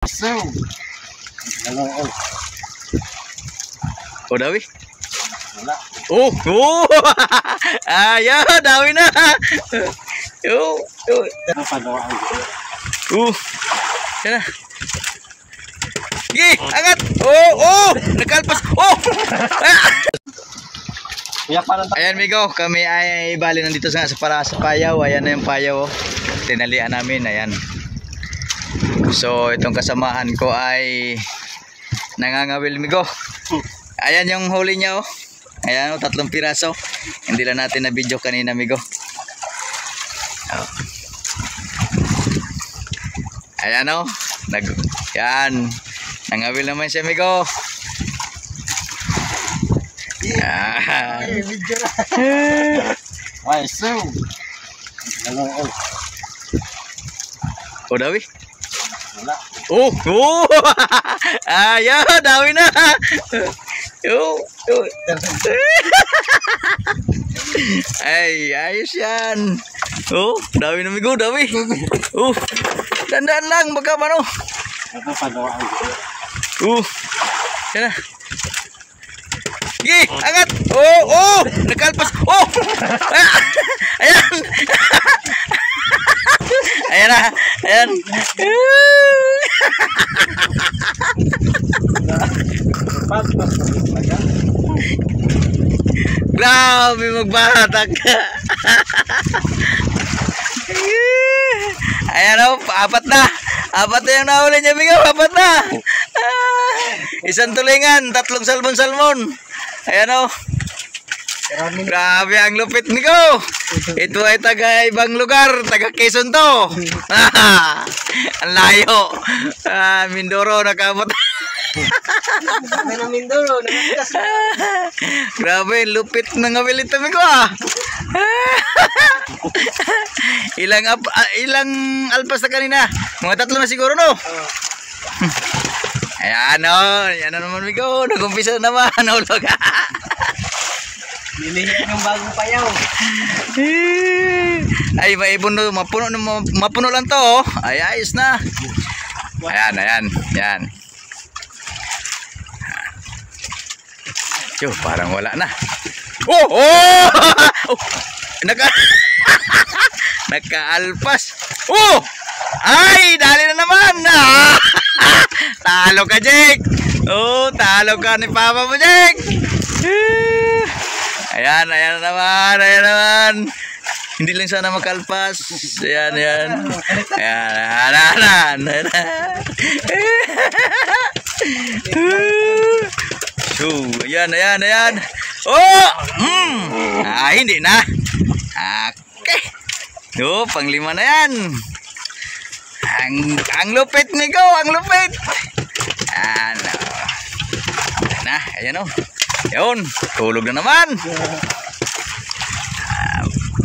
So, hello. Oh, Dawi. Wala. Oh, oh. Ayo, Dawi na. Yo, yo. Napagawa ang Yan na. Gi, angat. Oh, oh. Nakalpas. Oh. Ayan, Migo, kami ay bali nandito sa Payaw. Ayan na yung Payaw. Tinalian namin, ayan. So, itong kasamahan ko ay nangangawil, Migo. Ayan yung huli niya, oh. Ayan, oh, 3 piraso. Hindi lang natin na video kanina, Migo. Oh. Ayan, oh. Yan. Nangawil naman siya, Migo. video na. Ay, so. Hello. Oh, Dawi. Wala. Oh, oh. Ayo, Dawi na. Yo, yo. Ay, ayos yan. Oh, Dawi na, Migo, Dawi. Oh, dandan lang, baka ano. Napagawa ang Yan na. Gi, angat. Oh, oh, nakalpas. Oh. Ayan. Ayan na. Ayan. Grabe magbahatak. Ayan o, 4 na. 4 na yung nahuli niya, Migo. 4 na. Isang tulingan, 3 salmon-salmon. Ayan o. Grabe ang lupit, Migo. Ito ay taga ibang lugar, taga Quezon to. Ang layo. Mindoro, nakamot. Kami ng Mindoro, namakas. Grabe, lupit ng awil ito, Migo, ilang alpas na kanina? Mga 3 na siguro, no? Ayan, no. Ayan na naman, Migo. Nag-umpisa na naman. Hulog. Nilihin yung bagong Payaw. Ay, maipuno. Mapuno lang to, oh. Ay, ayos na. Ayan, ayan. Ayan. Yo, parang wala na. Oh! Oh! Oh! Naka-alpas. Oh! Ay, dali na naman. Talo ka, Jake. Oh, talo ka ni Papa mo, Jake. Ayan, ayan na naman. Ayan naman. Hindi lang sana makalpas. Ayan, ayan. Ayan, ayan, ayan. So, ayan, ayan, ayan. Oh! Hindi na. Okay. No, pang-5 na yan. Ang lupit, Migo, ang lupit. Ano. Na, ayan o. Yun, tulog na naman.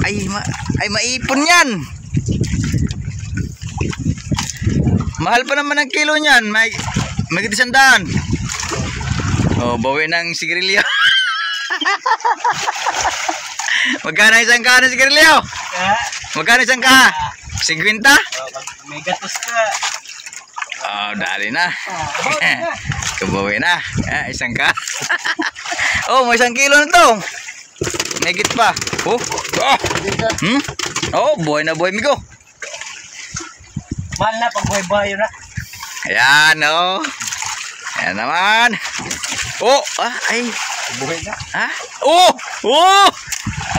Ay, maipon yan. Mahal pa naman ang kilo niyan. May 100. Oh, bawi ng sigarilyo. Magkano isang ka ng sigarilyo? Magkano isang ka? 50? May gatos ka. Oh, dali na. Kabawi na. Isang ka. Oh, may 1 kilo na to. May git pa. Oh. Oh. Oh, buhay na buhay, Migo. Mahal na pag buhay-buhay na. Ayan, oh. Ayan naman. Oh, ay. Buhay na. Oh, oh.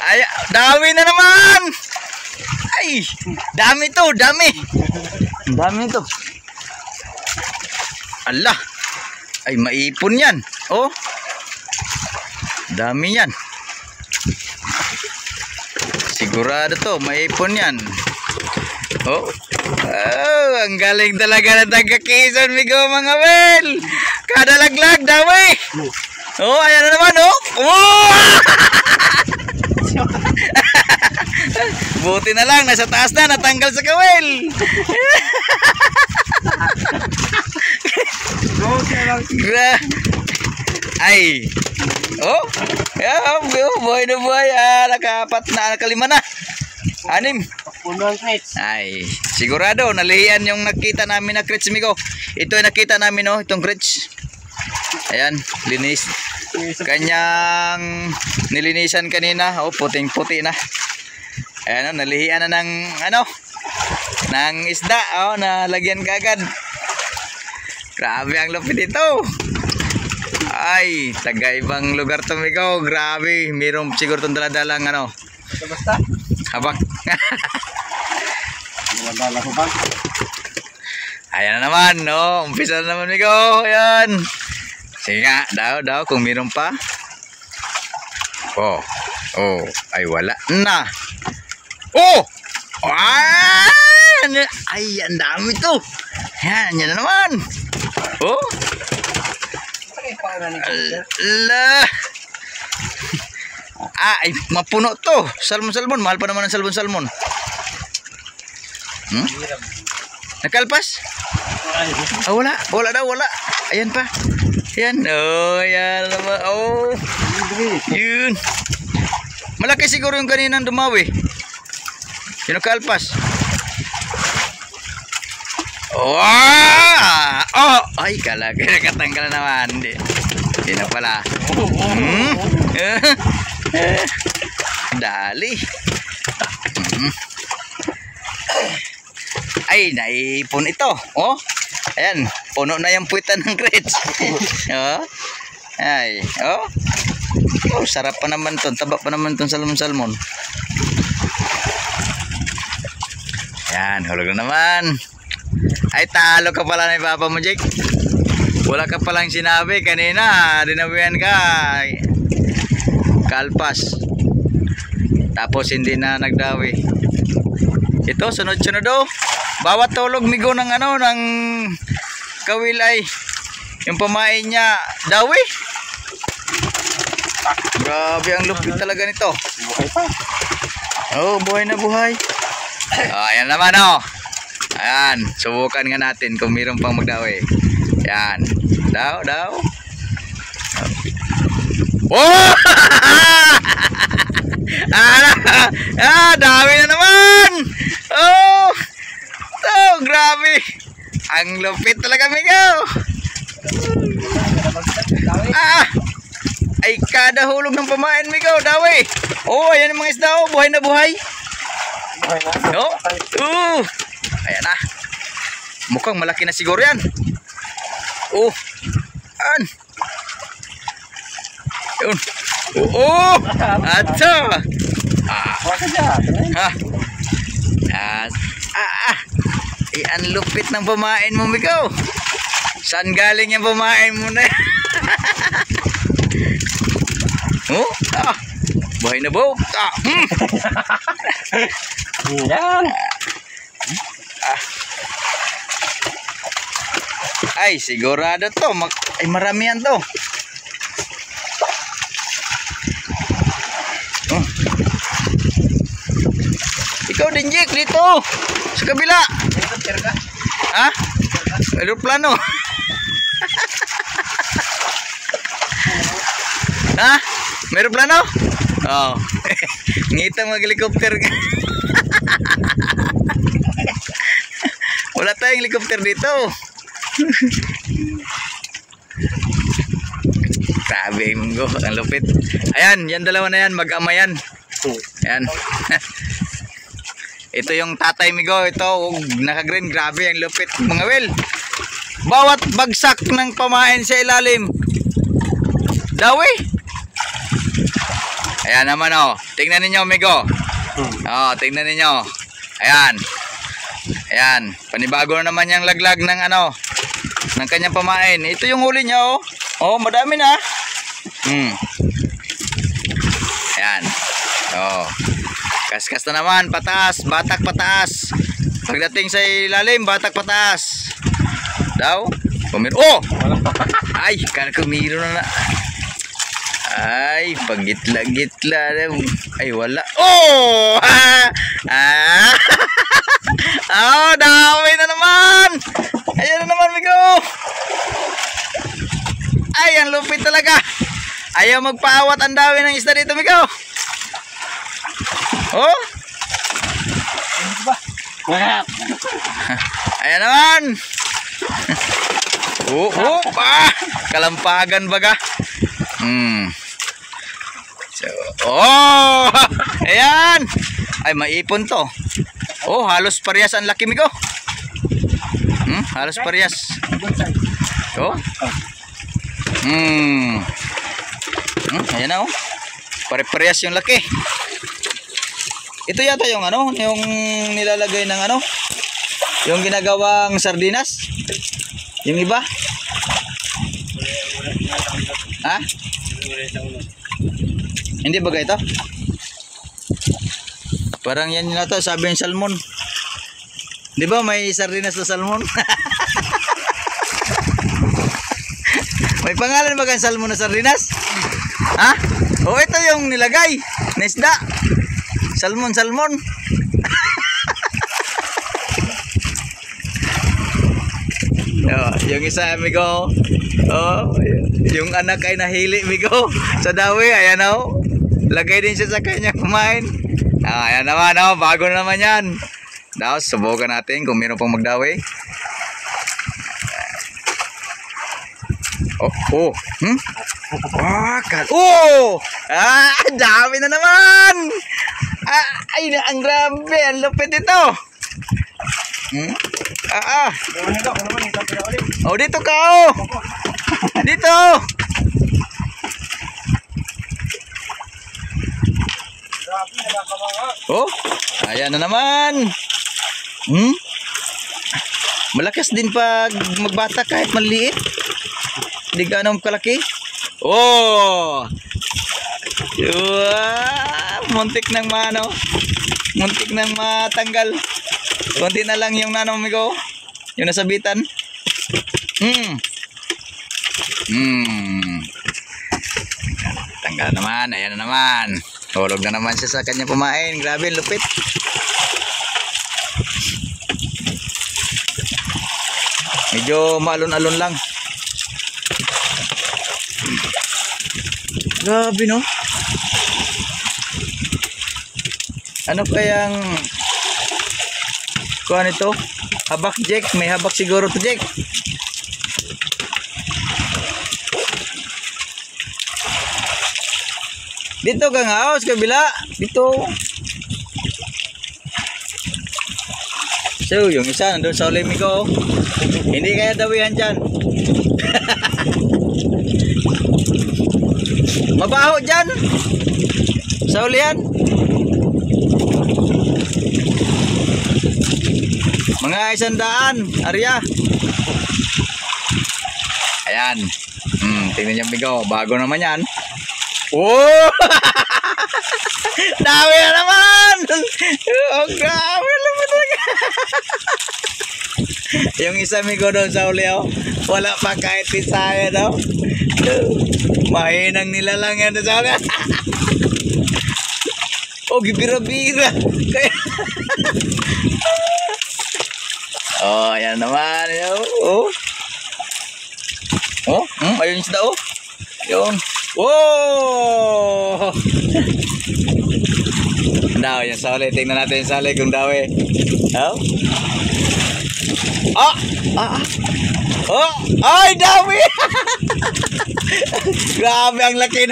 Ay, dami na naman. Ay, dami to, dami. Dami to. Allah. Ay, maipon yan. Oh. Dami yan. Sigurado to, maipon yan. Oh. Oh, ang galing talaga na taga Quezon, Migo, mga wel. Kada laglag, dami. Oh, ayan na naman, oh. Oh! Buti na lang, nasa taas na, natanggal sa kawel. Ay. Oh. Yeah, buhay na buhay. Naka-4 na, naka-5 na. 6. Puno ang crates. Ay, sigurado nalihian yung nakita namin na crates, Migo. ito ay nakita namin, oh, itong crates. Ayan, linis. Kanyang nilinisan kanina. Oh, puting-puti na. Ayan, oh, nalihian na ng ng isda. Oh, nalagyan kagad. Grabe ang lupit ito. Ay, taga-ibang lugar to, Migo. Grabe. Mayroong siguro itong daladalang Basta? habak. Daladala ko ba? Ayan na naman, no? Umpisa na naman, Migo. Ayan. Sige nga, daw, kung mayroon pa. Oh, ay wala na. Oh! Ay, ang dami to. Ayan, yan na naman. Oh! Ala! Ay, mapuno to. Salmon. Mahal pa naman ang salmon. Nakalpas? Wala daw. Ayan pa. Yan. Oh, yan naman. Oh. Yun. Malaki siguro yung kaninang dumawi. Yung nakalpas. Oh! Ay, nakatanggal na naman. Hindi na pala. Dali. Ay, naipon ito. Oh. Ayan, puno na yung puwitan ng crates. Oh. Ay, oh. Oh, sarap pa naman 'to. Taba pa naman 'tong salmon. Ayan, hulog na naman. Ay, talo ka pala ni Papa mo, Jake. Wala ka palang sinabi kanina. Dinawian ka. Kalpas. Tapos hindi na nagdawi. Ito, sunod-sunod oh. Bawat tulog, Migo, ng ng kawil ay yung pamain niya dawi. Grabe ang lupit talaga nito. Buhay pa. Oh, buhay na buhay. Ayan naman oh. Ayan, subukan nga natin kung mayroon pang magdawi. Ayan. Daw. Oh! Dami na naman. Oh! Grabe. Ang lupit talaga, Migo. Ay, kada hulog ng pamain, Migo, dawi. Oh, ayan ang mga isda, oh, buhay na buhay. Oh. Ayan na. Mukhang malaki na siguro yan. Oh. Ayan. Yun. Oh. Ato. Ang lupit ng pamain mo, Migo. Saan galing yung pamain mo na? Oh, buhay na buhok. Yan. Ay, sigurado to. Ay, marami yan to. Oh. Ikaw din, Jake, dito. Sa kabila. Ha? Aeroplano. Ha? Meron plano? Oh. Ngita mag-helicopter. Wala tayong helicopter dito. Grabe, Munggo, ang lupit. Ayan, yan dalawa na yan, mag-ama yan. Ayan. Ito yung tatay, Migo. Ito, naka-green. Grabe, ang lupit. Mga wel, bawat bagsak ng pamain sa ilalim, dawi. Ayan naman, oh. Tingnan ninyo, Migo. Oh, tingnan ninyo. Ayan. Ayan. Panibago na naman yung laglag ng ng kanyang pamain. Ito yung huli niya, oh. Oh, madami na. Ayan. Oh. Kaskas na naman, pataas, batak pataas. Pagdating sa ilalim, batak pataas. Daw, kumiro. Oh! Ay, kumiro na. Ay, pagitla-gitla. Ay, wala. Oh! Oh, dami na naman. Ayan na naman, Migo. Ay, ang lupit talaga. Ayaw magpaawat ang dami ng isda dito, Migo. Oh! Ayan naman. Kalampagan baga. So, oh! Ayan! Ay, maipon to. Oh, halos parehas ang laki, migo. Halos parehas. Oh. Ayan na, oh. Pare-parehas yung laki. Ito yata yung ano, yung nilalagay ng ano, yung ginagawang sardinas. Yung iba? Ha? Hindi ba ito? Parang yan na to, sabi yung salmon. Di ba may sardinas na salmon? May pangalan ba kang salmon na sardinas? Ha? O ito yung nilagay na isda. Salmon. Yung isa, amigo. Oh, yung anak ay nahili, amigo. Sa dawi, ayan o. Lagay din siya sa kanya kumain. Ayan naman, oh, bago na naman yan. Daw, subukan natin kung meron pang magdawi. Dami na naman. Ay, ang grabe, ang lupit ito. Dito ka, oh. Dito. Oh, ayan na naman. Malakas din pag magbata kahit maliit. Hindi ganong kalaki. Oh! Muntik nang muntik nang matanggal. Konti na lang yung nanomigo. Yung nasabitan. Tanggal naman. Ayan na naman. Hulog na naman siya sa kanya pumain. Grabe, lupit. Medyo maalon-alon lang. Grabe, no? Ano kayang kuha nito? Habak, Jack. May habak siguro to, Jack. Dito ka nga, sa kabila. Dito. So, yung isa nandun sa ulimi ko. Hindi kaya dawihan dyan. Mabaho dyan. Sa ulihan. Mga 100, Arya. Ayan. Tingnan niyo, bigo. Bago naman yan. Oh! Dami na naman! Oh, grabe naman talaga. Yung isa, migo, doon sa uli, oh. Wala pa kahit pisaya, no? Mahinang nila lang yan sa uli. Oh, gibira-bira. Oh, ayan naman. Oh. Ayun isda, oh. Yun. Oh! Daw, yung sali. Tingnan natin yung sali kung daw eh. Oh? Ay, dami! Grabe, ang laki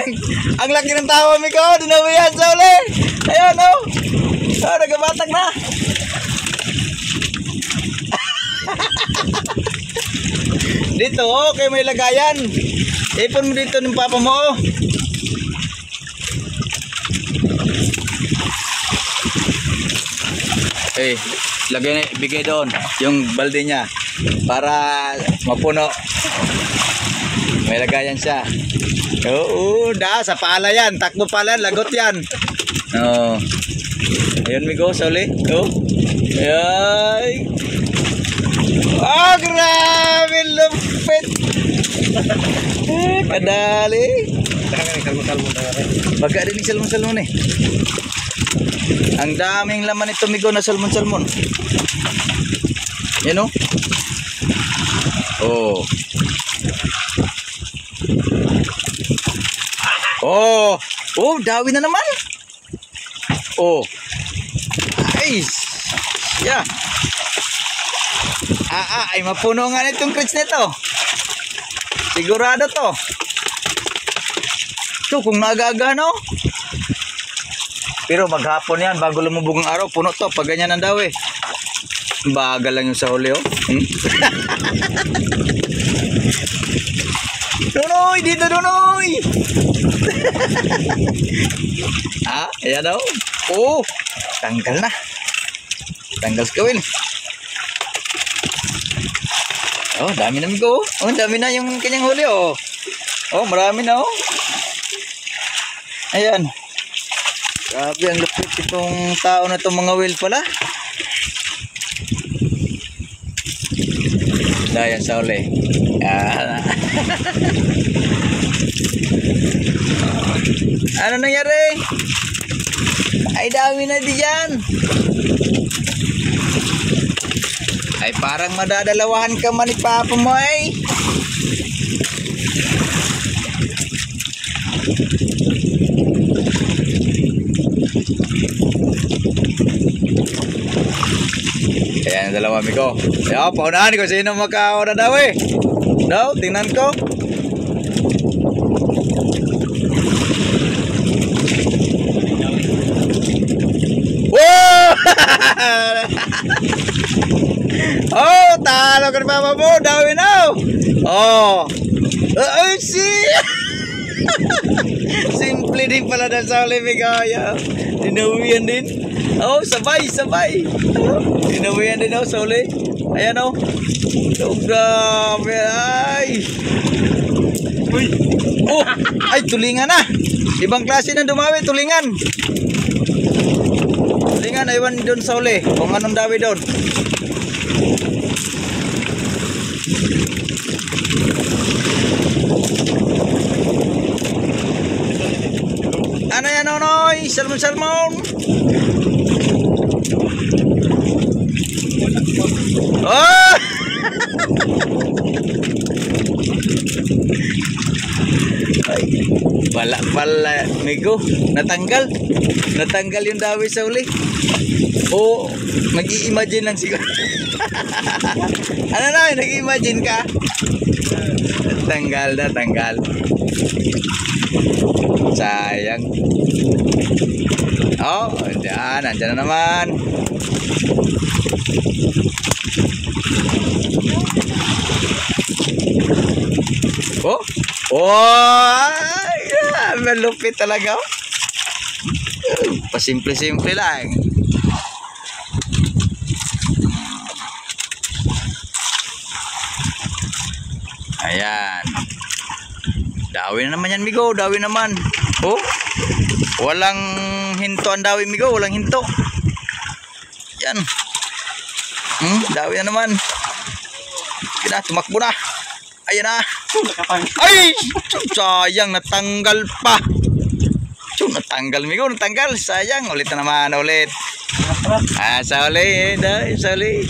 ng tawa, Miko. Dinawihan sa uli. Ayan, oh. Nagabatag na. Dito, okay, may lagayan. Ipon mo dito ng papa mo. Bigay doon yung balde niya para mapuno. May lagayan siya. Sa pala yan. Takbo pala, lagot yan. Ayun, migo, soli. Ay. Grabe, lupit. Kadali. Baga din yung salmon-salmon eh. Ang daming laman ito, migo, na salmon-salmon. Yan, oh. Dawi na naman. Nice. Yeah. Ay mapuno nga nitong crates nito. Sigurado to. So, kung naaga-aga, no? Pero maghapon yan, bago lumubog ang araw, puno to. Pag ganyan ang daw eh. Bagal lang yung sa huli, oh. Dunoy! Dito, Dunoy! Ah, ayan daw. Oh, tanggal na. Tanggal sa kawil. Oh, dami na migo. Oh, dami na yung kanyang huli, oh. Oh, marami na, oh. Ayan. Grabe, ang lupit itong tao na itong mga whale pala. Dayan sa uli. Ano nangyari? Ay, dami na diyan. Ay, parang madadalawahan ka man ni Papa mo, eh. Ayan, dalawa amigo. Yo, paunahan ko sino makauna daw eh. Daw, tingnan ko. Wow! Oh, talo ka na Papa mo. Dawi na. Oh. Ay, see. Simple din pala na sa Olimigaya. Dinawian din. Oh, sabay, sabay. Dinawian din sa uli. Ayan oh. So, grabe. Ay. Uy. Oh, ay, tulingan na. Ibang klase na dumawi, tulingan. Tulingan, aywan doon sa uli. Kung anong dawi doon. Ano yan, Nonoy? Salmon. Oh! Ay, wala pala, Migo. Natanggal yung dawi sa uli. Oh, nag-i-imagine lang siguro. Ano na, nag-i-imagine ka? Tanggal. Sayang. Oh, andyan na naman. Ay, malupit talaga. Pasimple-simple lang. Ayan. Dawi na naman yan, Migo. Dawi naman. Oh, walang hinto ang dawi, Migo. Walang hinto. Yan. Dawi na naman. Kina, tumakbo na. Ayan na. Ay! Sayang, natanggal pa. Natanggal, Migo. Natanggal. Sayang. Ulit na naman. Ulit. Sa uli. Sa uli.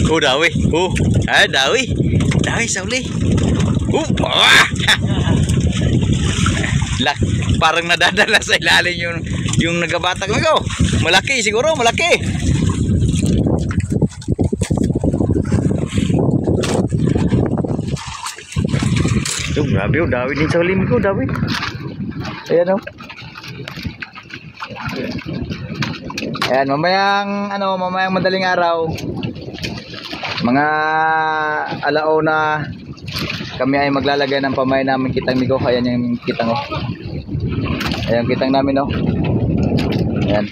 Oh, dawi. Oh, dawi. Dawi sa uli. Lak, parang nadadala sa ilalim yung nagabatag mo. Malaki siguro, malaki. Grabe, dawi din sa uli mo, dawi. Ayan oh. Ayan, mamayang madaling araw. Mga alauna kami ay maglalagay ng pamay namin kitang, Migo. Ayan yung kitang, oh. Ayan kitang namin, oh. Ayan.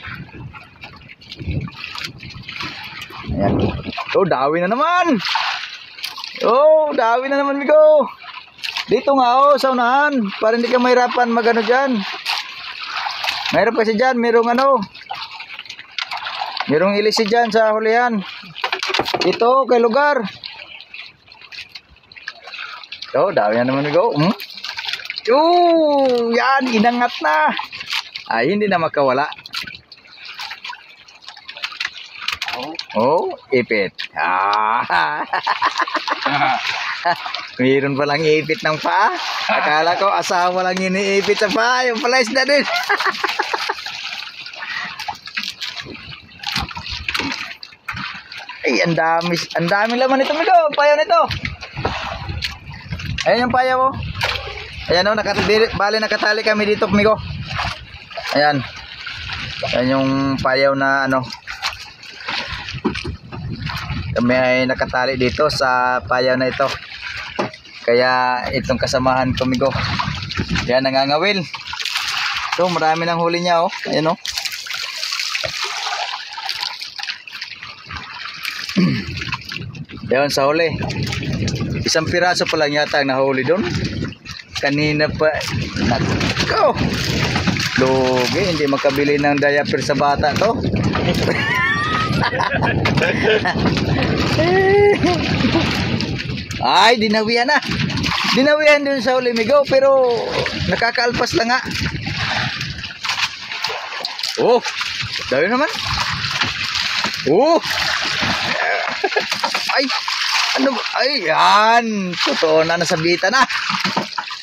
Ayan. Oh, dawi na naman. Oh, dawi na naman, Migo. Dito nga, oh, sa unahan. Para hindi ka mahirapan magano dyan. Mahirap kasi dyan. Merong ilisi dyan sa hulihan. Ito, kay lugar. So, dawi na naman, Migo. Yan, inangat na. Ay, hindi na makawala. Oh, ipit. Mayroon palang ipit ng paa. Akala ko asawa lang iniipit sa paa. Yung pala isda din. Ay, ang dami laman nito, Migo. Payaw nito. Ayan yung payaw, oh. Ayan, oh, bali nakatali kami dito, Migo. Ayan. Ayan yung payaw na ano. Kami ay nakatali dito sa payaw na ito. Kaya itong kasamahan ko, Migo. Ayan, nangangawil. So, marami ng huli niya, oh. Ayan, oh. Ayan, sa huli. Isang piraso pa lang yata ang nahuli doon. Kanina pa. Nako. Lugi, hindi makabili ng diaper sa bata to. Ay, dinawihan na. Dinawihan din sa huli, Migo, pero nakakaalpas lang nga. Oh, dami naman. Oh. Ay, ano ba? Ay, yan. Totoo na, nasabitan na.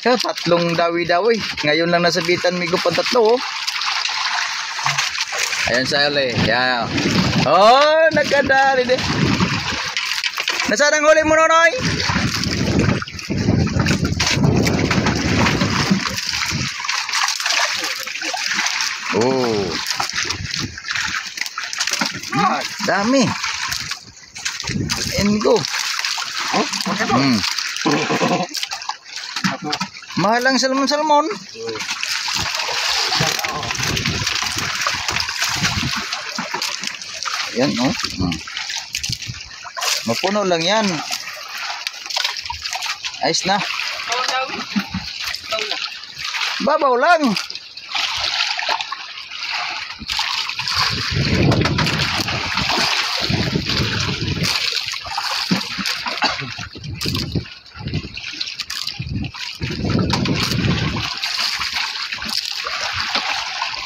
Tatlong dawi-dawi. Ngayon lang nasabitan, Migo, pa tatlo, oh. Ayan sa huli. Yan. Oh, nagkadali din. Nasaan ang huli mo, Nonoy? Oh. Dami. And go. Mahal ang salmon. Yan, oh. Mapuno lang yan. Ayos na. Babaw lang.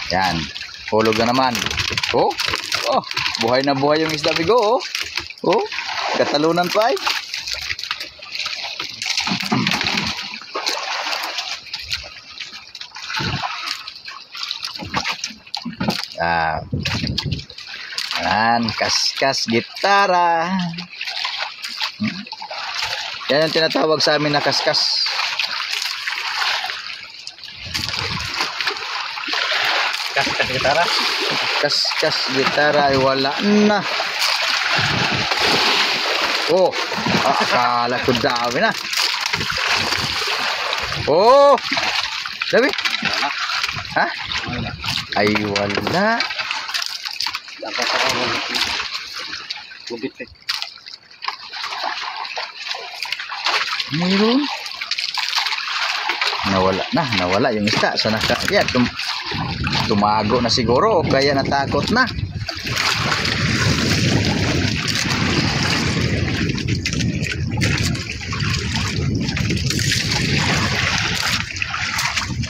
Yan. Hulog na naman. Oh. Oh. Buhay na buhay yung isda, Migo, oh. Oh. Katalunan pa, eh. Ah. Yan. Kaskas gitara. Yan ang tinatawag sa amin na kaskas. Kaskas gitara. Kaskas gitara ay wala na. Oh, akala ko dami na. Oh, dami. Ha? Ay wala. Dapat ako gubit, eh. Mayroon. Nawala yung isda. So yeah, tumago na siguro o kaya natakot na.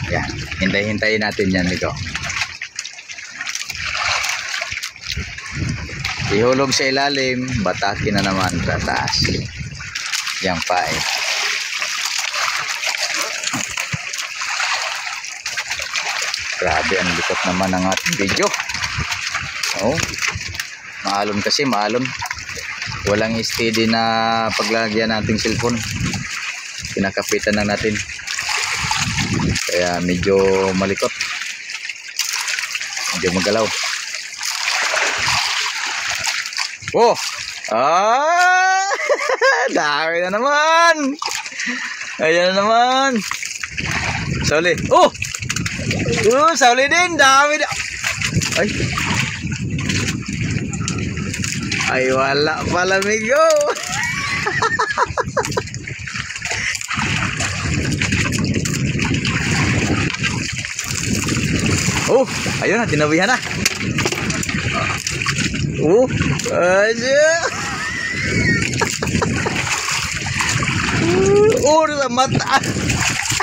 Yan, hintay-hintayin natin yan, Migo. Ihulog sa ilalim, batakin na naman sa taas. Yang pa, eh. Grabe, ang likot naman ng ating video. Oh, maalon kasi, maalon. Walang steady na paglagyan nating cellphone. Kinakapitan na natin. Kaya medyo malikot. Medyo magalaw. Oh! Ah! Dami na naman! Ayan na naman! Sauli! Oh! Sauli din! Dami na! Ay! Ay, wala pala, Migo! Oh! Ayun na, tinawihan na! Oh! Aja! Oh, sa mata!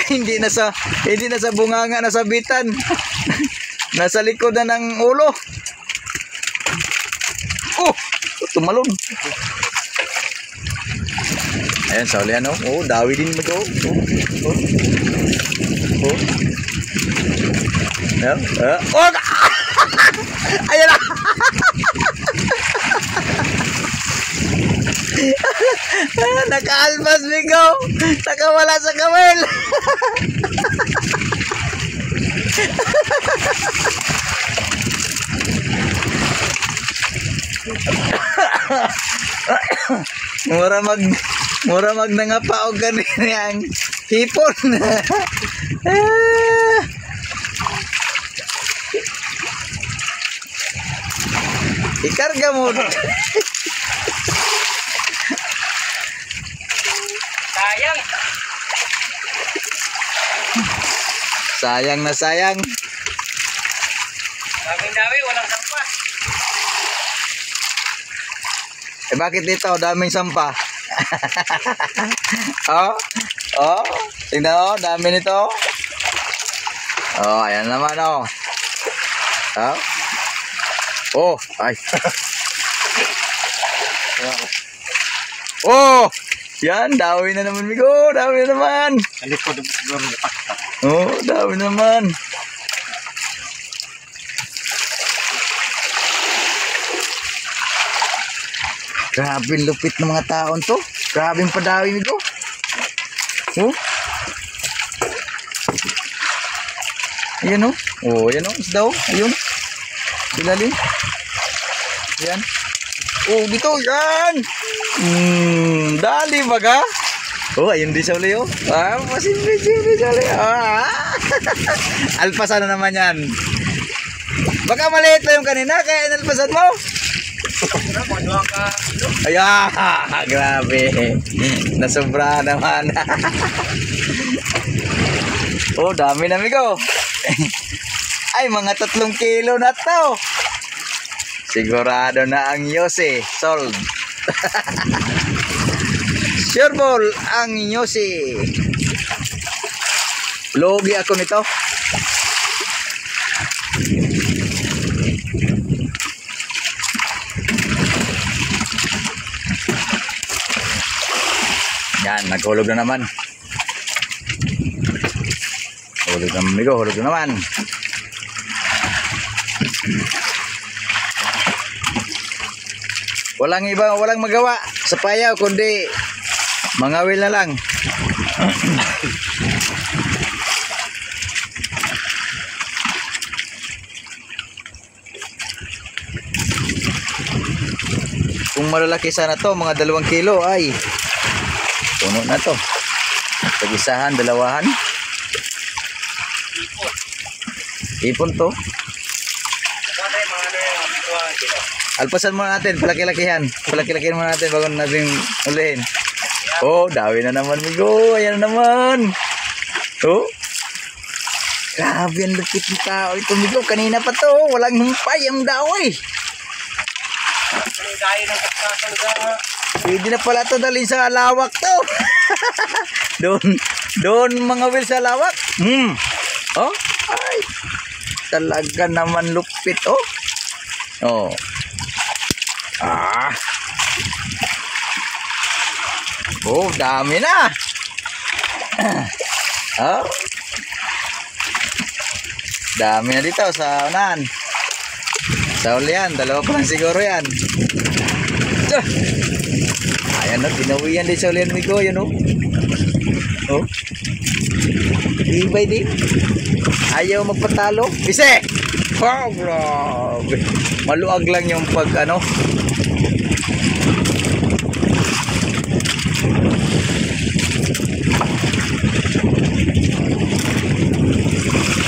Hindi na sa bunganga, nasa bitan. Nasa likod na ng ulo. Oh, tumalon. Ayan, sa ulihan, oh. Oh, dawi din mo to. Oh, oh. Oh. Ayan, oh! Ayan na! Naka-alpas, Migo! Nakawala sa kamel! mura mag nangapaog kanina ang hipon. Ikarga mo. Sayang. Sayang na sayang. Dami, walang sampah. Eh bakit dito? Daming sampah. Oh, tingnan oh, dami nito. Oh, ayan naman oh. Oh, ay. Oh, yan, dami na naman, Migo. Dami na naman. Alikod siguro. Oh, dami naman. Grabe lupit ng mga taon to. Grabe yung padawi, Migo. Oh. Ayan oh. Oh, ayan oh. Isda oh. Ayun. Ilalim. Ayan. Oh, dito. Yan. Dali baga. Oh, ayun din sa uli oh. Ah, masimple sa uli. Alpasan na naman yan. Baka maliit na yung kanina, kaya inalpasan mo. Ayan, grabe. Nasobra naman. Oh, dami na, Migo. Ay, mga 3 kilo na to. Sigurado na ang Yose. Sold. Sure ball ang Yose. Logi ako nito. Yan, naghulog na naman. Hulog naman, Migo. Hulog na naman. Walang iba, walang magawa sa payaw kundi mangawil na lang. Kung malalaki sana to, mga 2 kilo ay puno na to. Pag-isahan, dalawahan. Ipon to. Alpasan muna natin, palaki-lakihan. Palaki-lakihan muna natin bago natin ulihin. Oh, dawi na naman, Migo. Ayan na naman. Oh. Grabe ang lupit ng tao ito, Migo. Kanina pa to. Walang humpay ang dawi. Pwede na pala ito dalhin sa lawak to. Doon mga wil sa lawak. Oh, ay. Talaga naman lupit, oh. Oh. Oh, dami na. Oh. Dami na dito sa unahan. Sa ulihan, 2 pa lang siguro yan. Ayan o, ginawian din sa ulihan, Migo. Ayan o. Oh. Ibay din. Ayaw magpatalo. Bise! Oh, grabe. Maluag lang yung pag ano.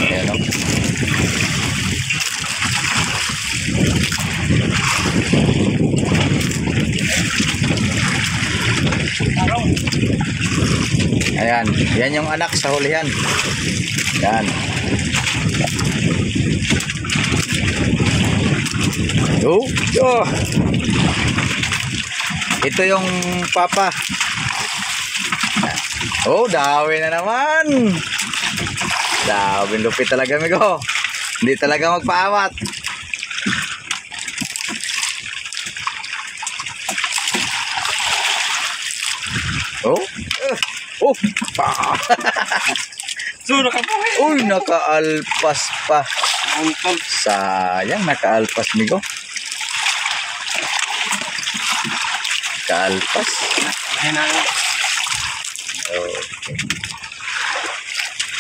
Ayan o. Ayan, yan yung anak sa hulihan. Yan. Oh, oh. Ito yung papa. Oh, dawi na naman. Dawi, lupit talaga, Migo. Hindi talaga magpaawat. Oh. Oh. Pa. Suro ka po eh. Uy, nakaalpas pa. Untol. Sayang, nakaalpas, migo. Kaalpas. Hinang. Okay.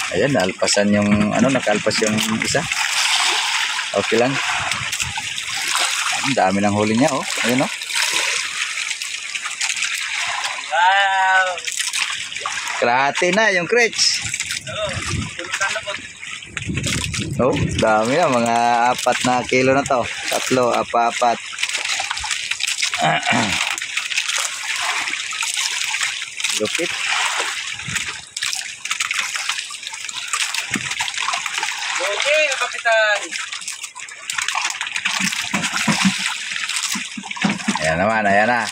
Ayan, naalpasan yung, nakaalpas yung isa. Okay lang. Ang dami ng huli niya, oh. Ayan, oh. Wow. Krate na yung crates. Oo. Pulutan na po. Oh, dami na. Mga 4 na kilo na to. 3, 4. Lupit. Okay, kapitan. Ayan naman, ayan na.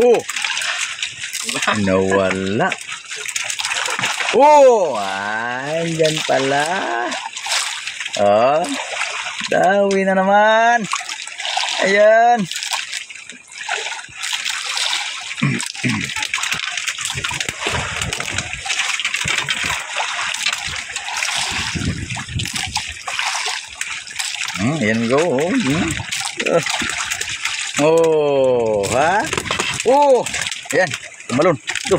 Oh! Nawala. Oh! Andyan pala. Oh. Dawi na naman. Ayan. Ayan go. Oh, ha? Oh, ayan, tumalon. Ito.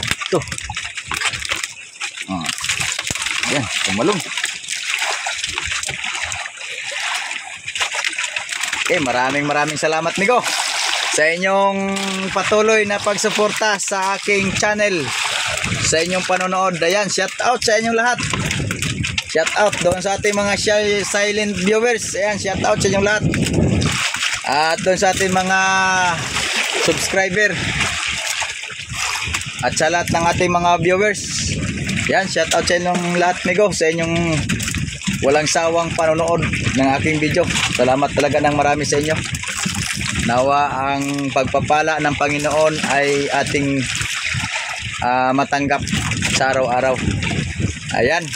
Ayan, tumalon. Okay, maraming salamat, Migo, sa inyong patuloy na pagsuporta sa aking channel, sa inyong panonood. Ayan, shout out sa inyong lahat. Shout out doon sa ating mga silent viewers. Ayan, shout out sa inyong lahat. At doon sa ating mga subscriber. At sa lahat ng ating mga viewers. Ayan, shout out sa inyong lahat, Migo, sa inyong walang sawang panonood ng aking video. Salamat talaga ng marami sa inyo. Nawa ang pagpapala ng Panginoon ay ating matanggap sa araw-araw. Ayan.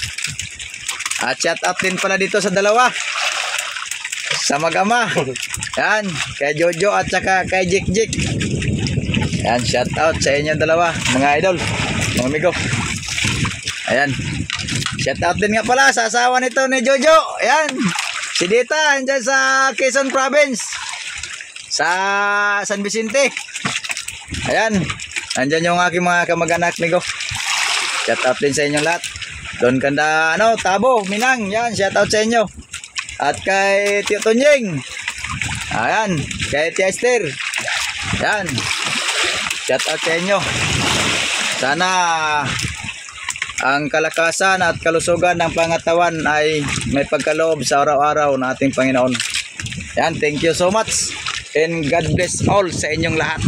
At shout out din pala dito sa dalawa, sa mag-ama. Yan, kay Jojo at saka kay Jik. Yan, shout out sa inyo dalawa, mga idol, mga amigo. Ayan, shout out din nga pala sa asawa nito ni Jojo. Ayan, si Dita, andyan sa Quezon Province, sa San Vicente. Ayan, andyan yung aking mga kamag-anak, amigo. Shout out din sa inyong lahat. Doon kanda, Tabo, Minang. Yan, shout out sa inyo. At kay Tio Tonyeng. Ayan, kay Tia Esther. Yan, shout out sa inyo. Sana ang kalakasan at kalusugan ng pangatawan ay may pagkaloob sa araw-araw ng ating Panginoon. Yan, thank you so much. And God bless all sa inyong lahat.